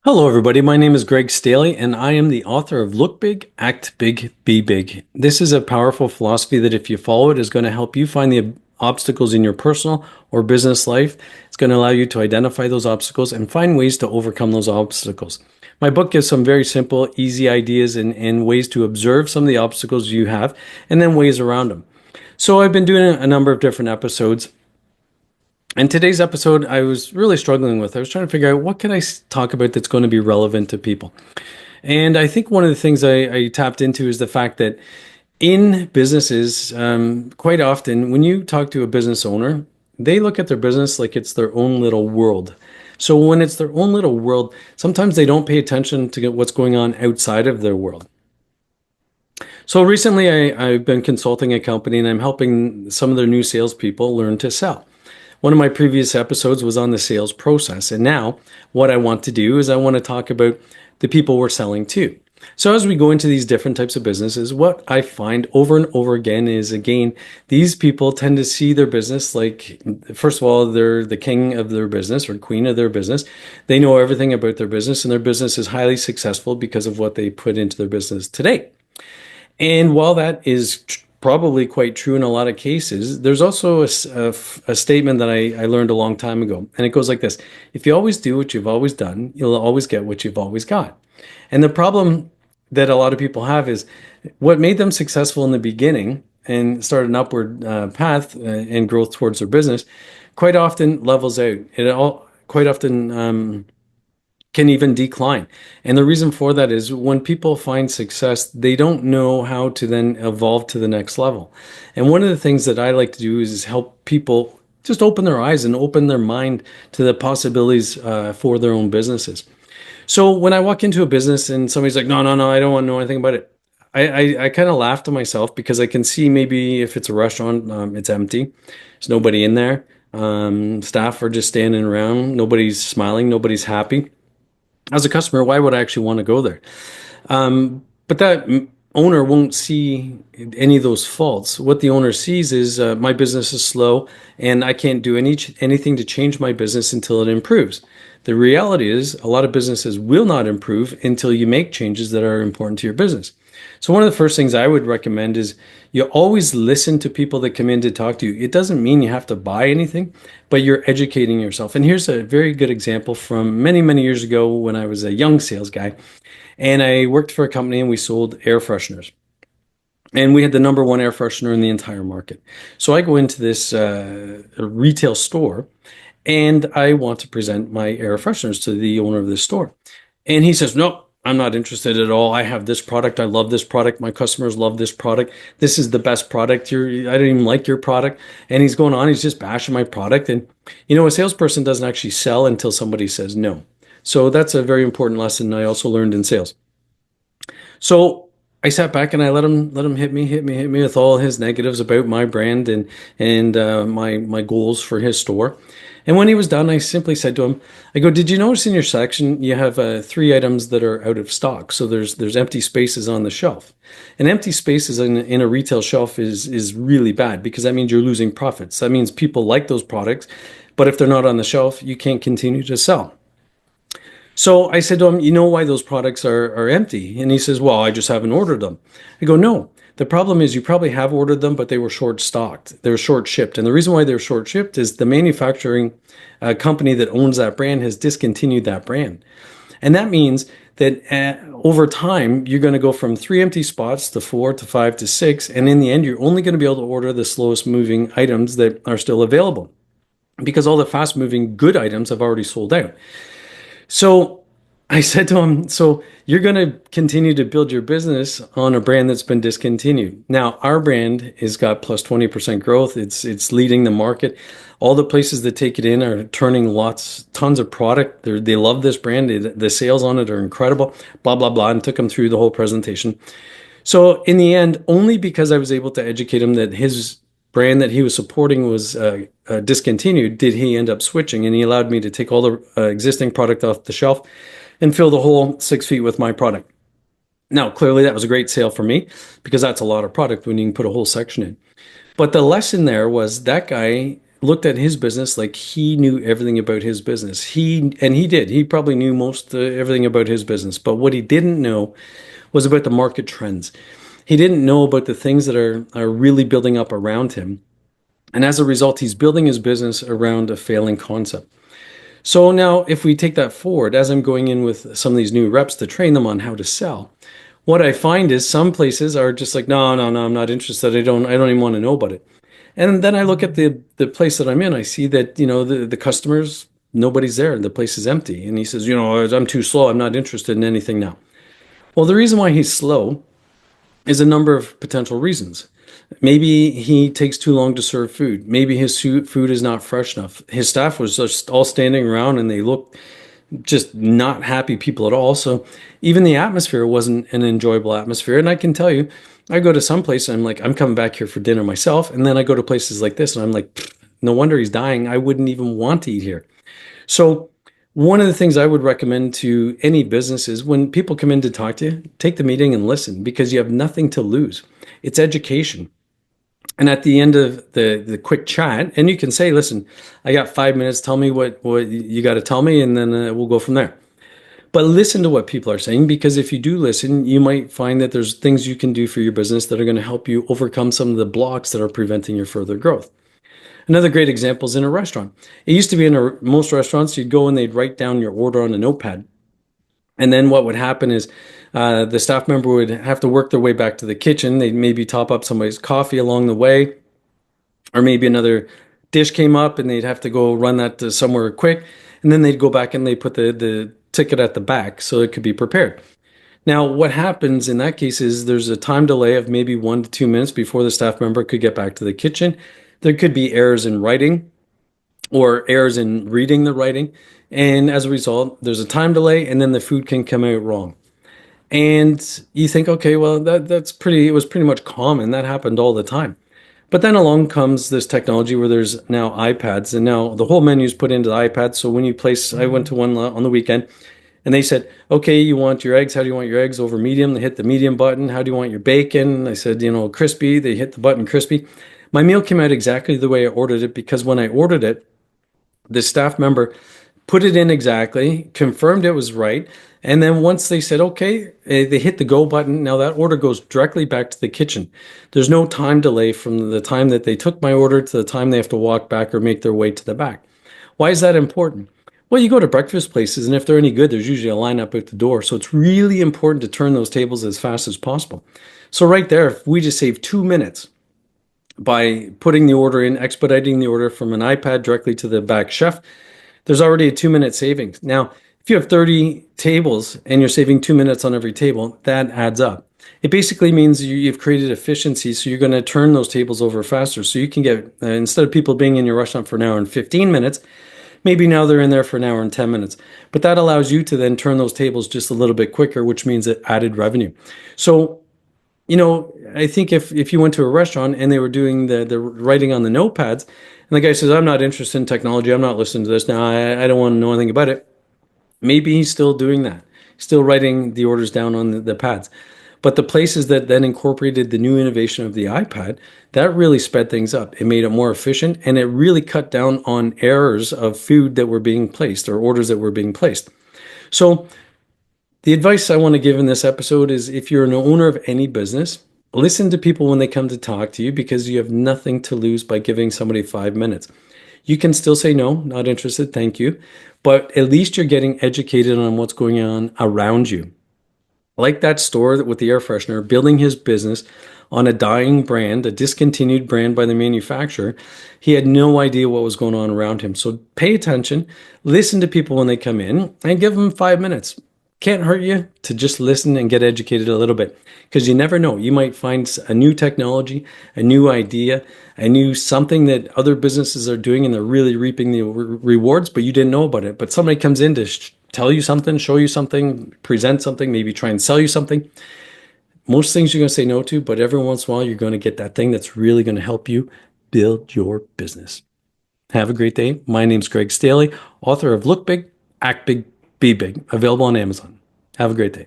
Hello, everybody. My name is Greg Staley, and I am the author of Look Big, Act Big, Be Big. This is a powerful philosophy that, if you follow it, is going to help you find the obstacles in your personal or business life. It's going to allow you to identify those obstacles and find ways to overcome those obstacles. My book gives some very simple, easy ideas and ways to observe some of the obstacles you have and then ways around them. So, I've been doing a number of different episodes. In today's episode, I was really struggling with. I was trying to figure out what can I talk about that's going to be relevant to people. And I think one of the things I tapped into is the fact that in businesses, quite often when you talk to a business owner, they look at their business like it's their own little world. So when it's their own little world, sometimes they don't pay attention to what's going on outside of their world. So recently, I've been consulting a company and I'm helping some of their new salespeople learn to sell. One of my previous episodes was on the sales process. And now what I want to do is I want to talk about the people we're selling to. So as we go into these different types of businesses, what I find over and over again is, again, these people tend to see their business like, first of all, they're the king of their business or queen of their business. They know everything about their business, and their business is highly successful because of what they put into their business today. And while that is probably quite true in a lot of cases, there's also a statement that I learned a long time ago. And it goes like this: if you always do what you've always done, you'll always get what you've always got. And the problem that a lot of people have is what made them successful in the beginning and started an upward path and growth towards their business quite often levels out. It all quite often can even decline. And the reason for that is when people find success, they don't know how to then evolve to the next level. And one of the things that I like to do is help people just open their eyes and open their mind to the possibilities for their own businesses. So when I walk into a business and somebody's like, no, no, no, I don't want to know anything about it. I kind of laugh to myself because I can see maybe if it's a restaurant, it's empty. There's nobody in there. Staff are just standing around. Nobody's smiling. Nobody's happy. As a customer, why would I actually want to go there? But that owner won't see any of those faults. What the owner sees is my business is slow and I can't do anything to change my business until it improves. The reality is a lot of businesses will not improve until you make changes that are important to your business. So one of the first things I would recommend is you always listen to people that come in to talk to you. It doesn't mean you have to buy anything, but you're educating yourself. And here's a very good example from many, many years ago when I was a young sales guy and I worked for a company and we sold air fresheners. And we had the number one air freshener in the entire market. So I go into this retail store and I want to present my air fresheners to the owner of this store. And he says, no, I'm not interested at all. I have this product. I love this product. My customers love this product. This is the best product. I don't even like your product. And he's going on. He's just bashing my product. And, a salesperson doesn't actually sell until somebody says no. So that's a very important lesson I also learned in sales. So I sat back and I let him hit me with all his negatives about my brand and my goals for his store. And when he was done, I simply said to him, I go, did you notice in your section you have three items that are out of stock? So there's empty spaces on the shelf. And empty spaces in a retail shelf is really bad because that means you're losing profits. That means people like those products, but if they're not on the shelf, you can't continue to sell. So I said to him, you know why those products are empty? And he says, well, I just haven't ordered them. I go, no. The problem is you probably have ordered them, but they were short stocked. They were short shipped. And the reason why they're short shipped is the manufacturing company that owns that brand has discontinued that brand. And that means that over time, you're going to go from 3 empty spots to 4 to 5 to 6. And in the end, you're only going to be able to order the slowest moving items that are still available because all the fast moving good items have already sold out. So I said to him, so you're going to continue to build your business on a brand that's been discontinued. Now, our brand has got plus 20% growth. It's leading the market. All the places that take it in are turning tons of product. They love this brand. The sales on it are incredible, blah, blah, blah, and took him through the whole presentation. So in the end, only because I was able to educate him that his brand that he was supporting was discontinued, did he end up switching. And he allowed me to take all the existing product off the shelf and fill the whole 6 feet with my product. Now, clearly that was a great sale for me because that's a lot of product when you can put a whole section in. But the lesson there was that guy looked at his business like he knew everything about his business. He did. He probably knew most everything about his business, but what he didn't know was about the market trends. He didn't know about the things that are really building up around him. And as a result, he's building his business around a failing concept. So now, if we take that forward, as I'm going in with some of these new reps to train them on how to sell, what I find is some places are just like, no, no, no, I'm not interested. I don't even want to know about it. And then I look at the place that I'm in. I see that, the customers, nobody's there. The place is empty. And he says, I'm too slow. I'm not interested in anything now. Well, the reason why he's slow is a number of potential reasons. Maybe he takes too long to serve food. Maybe his food is not fresh enough. His staff was just all standing around and they looked just not happy people at all. So even the atmosphere wasn't an enjoyable atmosphere. And I can tell you, I go to some place and I'm like, I'm coming back here for dinner myself. And then I go to places like this and I'm like, no wonder he's dying. I wouldn't even want to eat here. So one of the things I would recommend to any business is when people come in to talk to you, take the meeting and listen because you have nothing to lose. It's education. And at the end of the quick chat, and you can say, listen, I got 5 minutes. Tell me what you got to tell me, and then we'll go from there. But listen to what people are saying, because if you do listen, you might find that there's things you can do for your business that are going to help you overcome some of the blocks that are preventing your further growth. Another great example is in a restaurant. It used to be in most restaurants, you'd go and they'd write down your order on a notepad. And then what would happen is the staff member would have to work their way back to the kitchen. They'd maybe top up somebody's coffee along the way, or maybe another dish came up and they'd have to go run that to somewhere quick. And then they'd go back and they put the ticket at the back so it could be prepared. Now, what happens in that case is there's a time delay of maybe 1 to 2 minutes before the staff member could get back to the kitchen. There could be errors in writing or errors in reading the writing. And as a result, there's a time delay and then the food can come out wrong. And you think, okay, well, it was pretty much common. That happened all the time. But then along comes this technology where there's now iPads, and now the whole menu is put into the iPad. So when you place, I went to one on the weekend, and they said, okay, you want your eggs? How do you want your eggs? Over medium? They hit the medium button. How do you want your bacon? I said, crispy. They hit the button crispy. My meal came out exactly the way I ordered it because when I ordered it, the staff member put it in exactly, confirmed it was right. And then once they said, okay, they hit the go button. Now that order goes directly back to the kitchen. There's no time delay from the time that they took my order to the time they have to walk back or make their way to the back. Why is that important? Well, you go to breakfast places, and if they're any good, there's usually a lineup at the door. So it's really important to turn those tables as fast as possible. So right there, if we just save 2 minutes by putting the order in, expediting the order from an iPad directly to the back chef, there's already a 2 minute savings. Now, if you have 30 tables and you're saving 2 minutes on every table, that adds up. It basically means you've created efficiency, so you're going to turn those tables over faster. So you can get, instead of people being in your restaurant for an hour and 15 minutes, maybe now they're in there for an hour and 10 minutes. But that allows you to then turn those tables just a little bit quicker, which means it added revenue. So, I think if you went to a restaurant and they were doing the writing on the notepads, and the guy says, I'm not interested in technology, I'm not listening to this now, I don't want to know anything about it. Maybe he's still doing that, still writing the orders down on the pads. But the places that then incorporated the new innovation of the iPad, that really sped things up. It made it more efficient and it really cut down on errors of food that were being placed or orders that were being placed. So the advice I want to give in this episode is if you're an owner of any business, listen to people when they come to talk to you because you have nothing to lose by giving somebody 5 minutes. You can still say no, not interested, thank you. But at least you're getting educated on what's going on around you. Like that store with the air freshener, building his business on a dying brand, a discontinued brand by the manufacturer. He had no idea what was going on around him. So pay attention, listen to people when they come in, and give them 5 minutes. Can't hurt you to just listen and get educated a little bit because you never know. You might find a new technology, a new idea, a new something that other businesses are doing and they're really reaping the rewards, but you didn't know about it. But somebody comes in to tell you something, show you something, present something, maybe try and sell you something. Most things you're going to say no to, but every once in a while you're going to get that thing that's really going to help you build your business. Have a great day. My name's Greg Staley, author of Look Big, Act Big, Be Big, available on Amazon. Have a great day.